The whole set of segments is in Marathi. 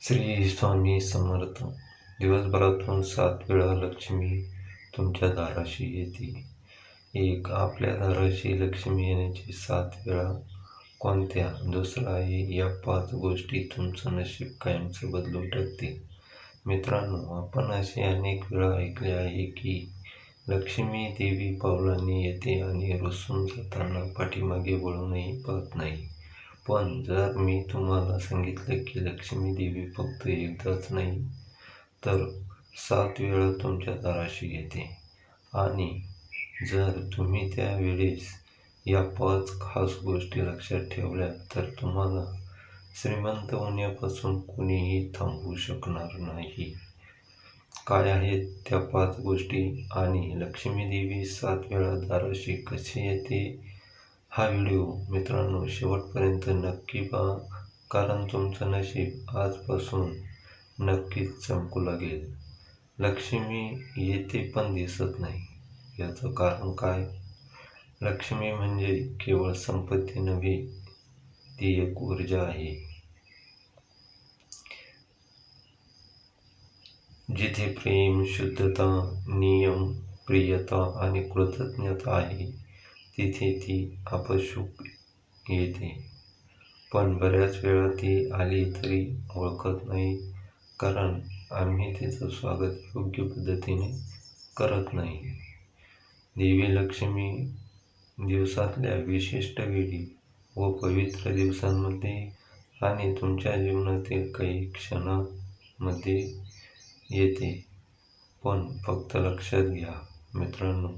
श्री स्वामी समर्थ. दिवसभरातून 7 वेळा लक्ष्मी तुमच्या दाराशी येते. एक, आपल्या दाराशी लक्ष्मी येण्याची 7 वेळा कोणत्या? दुसरा आहे, या 5 गोष्टी तुमचं नशीब कायमचं बदलून टाकतील. मित्रांनो, आपण असे अनेक वेळा ऐकले आहे की लक्ष्मी देवी पावलांनी येते आणि रुसून जाताना पाठीमागे वळूनही पाहत नाही. पण जर मी तुम्हाला सांगितलं की लक्ष्मी देवी फक्त एकदाच नाही तर 7 वेळा तुमच्या दाराशी येते आणि जर तुम्ही त्या वेळेस या 5 खास गोष्टी लक्षात ठेवल्या तर तुम्हाला श्रीमंत होण्यापासून कुणीही थांबवू शकणार नाही. काय आहेत त्या 5 गोष्टी आणि लक्ष्मी देवी 7 वेळा दाराशी कशी येते? हा व्हिडिओ मित्रांनो शेवटपर्यंत नक्की पहा, कारण तुमचं नशीब आजपासून नक्कीच चमकू लागेल. लक्ष्मी येते पण दिसत नाही, याचं कारण काय? लक्ष्मी म्हणजे केवळ संपत्ती नव्हे, ती एक ऊर्जा आहे. जिथे प्रेम, शुद्धता, नियम, प्रियता आणि कृतज्ञता आहे, तिथे ती आपसूक येते. पण बऱ्याच वेळा ती आली तरी ओळखत नाही, कारण आम्ही तिचं स्वागत योग्य पद्धतीने करत नाही. देवी लक्ष्मी दिवसातल्या विशिष्ट वेळी व पवित्र दिवसांमध्ये आणि तुमच्या जीवनातील काही क्षणांमध्ये येते. पण फक्त लक्षात घ्या मित्रांनो,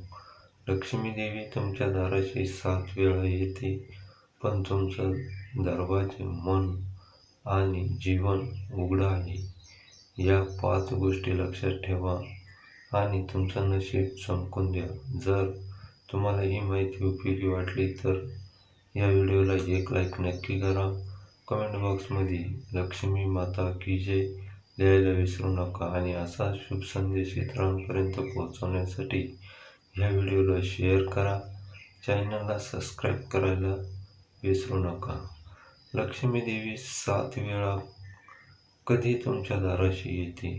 लक्ष्मी देवी तुमच्या दाराशी 7 वेळा येते, पण तुमचं दरवाजे, मन आणि जीवन उघडं आहे. या 5 गोष्टी लक्षात ठेवा आणि तुमचं नशीब चमकून द्या. जर तुम्हाला ही माहिती उपयोगी वाटली तर या व्हिडिओला एक लाईक नक्की करा. कमेंट बॉक्समध्ये लक्ष्मी माता की जय लिहायला विसरू नका आणि असा शुभ संदेश इतरांपर्यंत पोहोचवण्यासाठी या व्हिडिओला शेअर करा. चॅनलला सबस्क्राईब करायला विसरू नका. लक्ष्मी देवी 7 वेळा कधी तुमच्या दाराशी येते?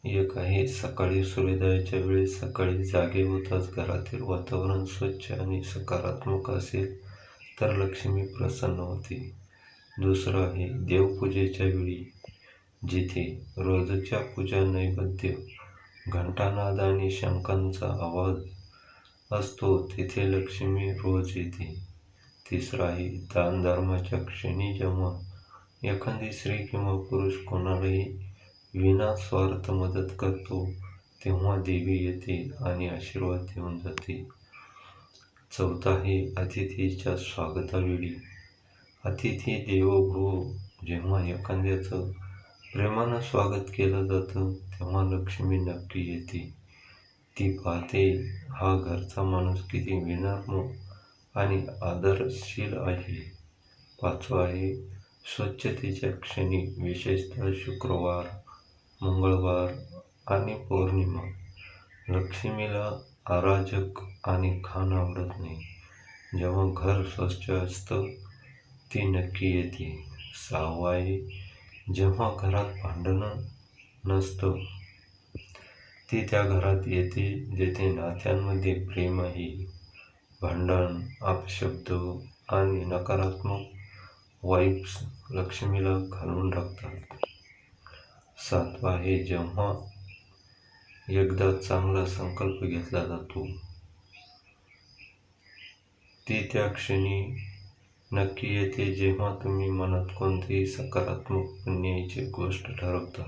एक आहे, सकाळी सूर्योदयाच्या वेळेस. सकाळी जागे होताच घरातील वातावरण स्वच्छ आणि सकारात्मक असेल तर लक्ष्मी प्रसन्न होते. दुसरं आहे, देवपूजेच्या वेळी. जिथे रोजच्या पूजा नैवेद्य, घंटानाद आणि शंखांचा आवाज असतो तिथे लक्ष्मी रोज येते. तिसरं आहे, दानधर्माच्या क्षणी. जेव्हा एखादी स्त्री किंवा पुरुष कोणालाही विनास्वार्थ मदत करतो तेव्हा देवी येते आणि आशीर्वाद देऊन जाते. चौथा आहे, अतिथीच्या स्वागतावेळी. अतिथी देवो भव. जेव्हा एखाद्याचं प्रेमानं स्वागत केलं जातं तेव्हा लक्ष्मी नक्की येते. ती पाहते हा घरचा माणूस किती विनम्र आणि आदरशील आहे. पाचवा आहे, स्वच्छतेच्या क्षणी. विशेषतः शुक्रवार, मंगळवार आणि पौर्णिमा. लक्ष्मीला अराजक आणि घाण आवडत नाही. जेव्हा घर स्वच्छ असतं ती नक्की येते. सहावा आहे, जेव्हा घरात भांडणं नसतं ती त्या घरात येते जेथे नात्यांमध्ये प्रेम आहे. भांडण, अपशब्द आणि नकारात्मक वाइब्स लक्ष्मीला घालवून टाकतात. सातवा आहे, जेव्हा एकदा चांगला संकल्प घेतला जातो ती त्या क्षणी नक्की येते जेव्हा तुम्ही मनात कोणतीही सकारात्मक पुण्याची गोष्ट ठरवता.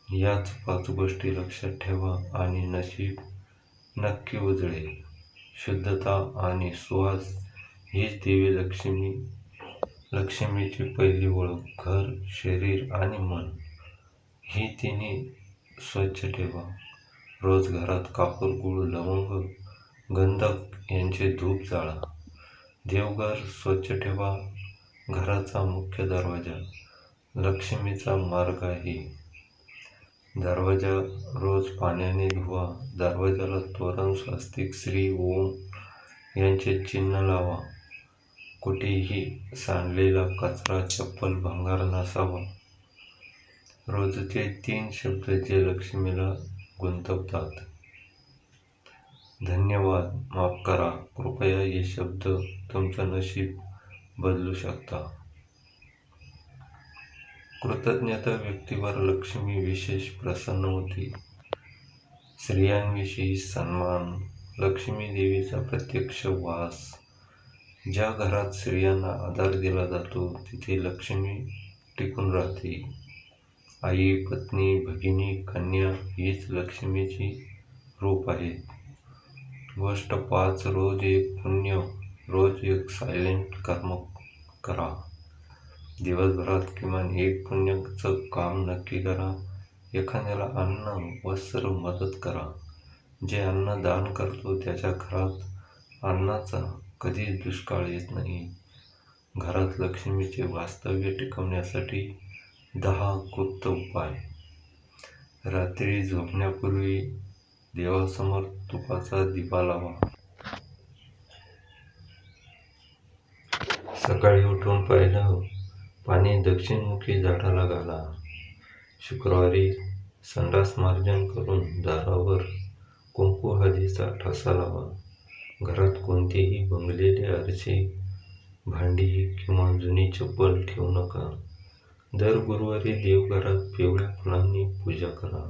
याच 5 गोष्टी लक्षात ठेवा आणि नशीब नक्की उजळेल. शुद्धता आणि सुवास हीच देवी लक्ष्मीची पहिली ओळख. घर, शरीर आणि मन ही तिन्ही स्वच्छ ठेवा. रोज घरात कापूर, गूळ, लवंग, गंधक यांचे धूप जाळा. देवघर स्वच्छ ठेवा. घराचा मुख्य दरवाजा लक्ष्मीचा मार्ग आहे. दरवाजा रोज पाण्याने धुवा. दरवाजाला तोरण, स्वस्तिक, श्री, ओम यांचे चिन्ह लावा. कुठेही सांडलेला कचरा, चप्पल, भंगार नसावा. रोजचे 3 शब्द जे लक्ष्मीला गुंतवतात. धन्यवाद, माफ करा, कृपया हे शब्द तुमचं नशीब बदलू शकता. कृतज्ञता व्यक्तीवर लक्ष्मी विशेष प्रसन्न होते. स्त्रियांविषयी सन्मान. लक्ष्मी देवीचा प्रत्यक्ष वास. ज्या घरात स्त्रियांना आदर दिला जातो तिथे लक्ष्मी टिकून राहते. आई, पत्नी, भगिनी, कन्या हीच लक्ष्मीची रूप आहेत. गोष्ट 5. रोज एक पुण्य. रोज एक सायलेंट कर्म करा. दिवसभरात किमान एक पुण्याचं काम नक्की करा. एखाद्याला अन्न, वस्त्र, मदत करा. जे अन्न दान करतो त्याच्या घरात अन्नाचा कधीच दुष्काळ येत नाही. घरात लक्ष्मीचे वास्तव्य टिकवण्यासाठी 10 गुप्त उपाय. रात्री झोपण्यापूर्वी देवासमोर तुपाचा दिवा लावा. सकाळी उठून पहिलं पाणी दक्षिणमुखी झाडाला घाला. शुक्रवारी संडास मार्जन करून दारावर कुंकू हळदीचा ठसा लावा. घरात कोणतेही भंगलेले आरसे, भांडी किंवा जुनी चप्पल ठेवू नका. दर गुरुवारी देवघरात पिवळ्या फुलांनी पूजा करा.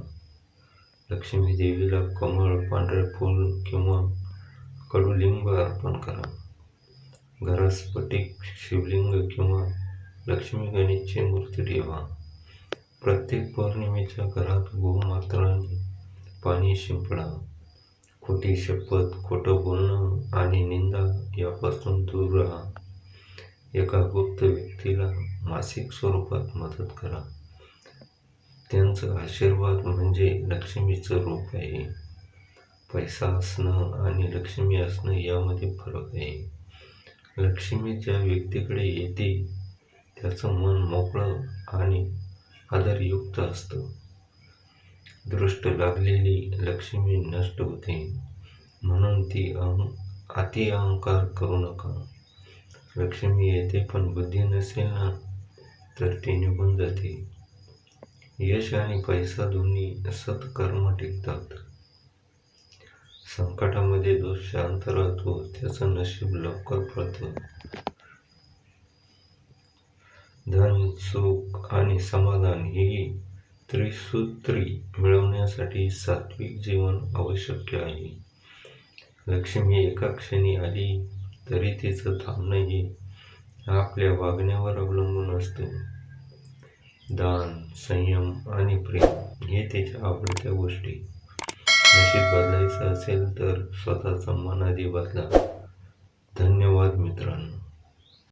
लक्ष्मी देवीला कमळ, पांढरे फूल किंवा कडुलिंब अर्पण करा. घरात स्फटिक, शिवलिंग किंवा लक्ष्मी गणेशची मूर्ती ठेवा. प्रत्येक पौर्णिमेच्या घरात गोमूत्राने पाणी शिंपडा. खोटी शपथ, खोटं बोलणं आणि निंदा यापासून दूर राहा. एका गुप्त व्यक्तीला मासिक स्वरूपात मदत करा. त्यांचा आशीर्वाद म्हणजे लक्ष्मीचं रूप आहे. पैसा असणं आणि लक्ष्मी असणं यामध्ये फरक आहे. लक्ष्मी ज्या व्यक्तीकडे येते त्याचं मन मोकळं आणि आदरयुक्त असतं. दृष्ट लागलेली लक्ष्मी नष्ट होते, म्हणून अति अहंकार करू नका. लक्ष्मी येते पण बुद्धी नसेल ना तर ती निघून जाते. यश आणि पैसा दोन्ही सत्कर्म टिकतात. संकटामध्ये जो शांत राहतो त्याचं नशीब लवकर फळतं. धन, सुख आणि समाधान ही त्रिसूत्री मिळवण्यासाठी सात्विक जीवन आवश्यक आहे. लक्ष्मी एका क्षणी आली तरी तिचं थांबणंही आपल्या वागण्यावर अवलंबून असतं. दान, संयम आणि प्रेम हे तिच्या आवडत्या गोष्टी. नशीब बदलायचं असेल तर स्वतःचं मन आधी बदला. धन्यवाद मित्रांनो.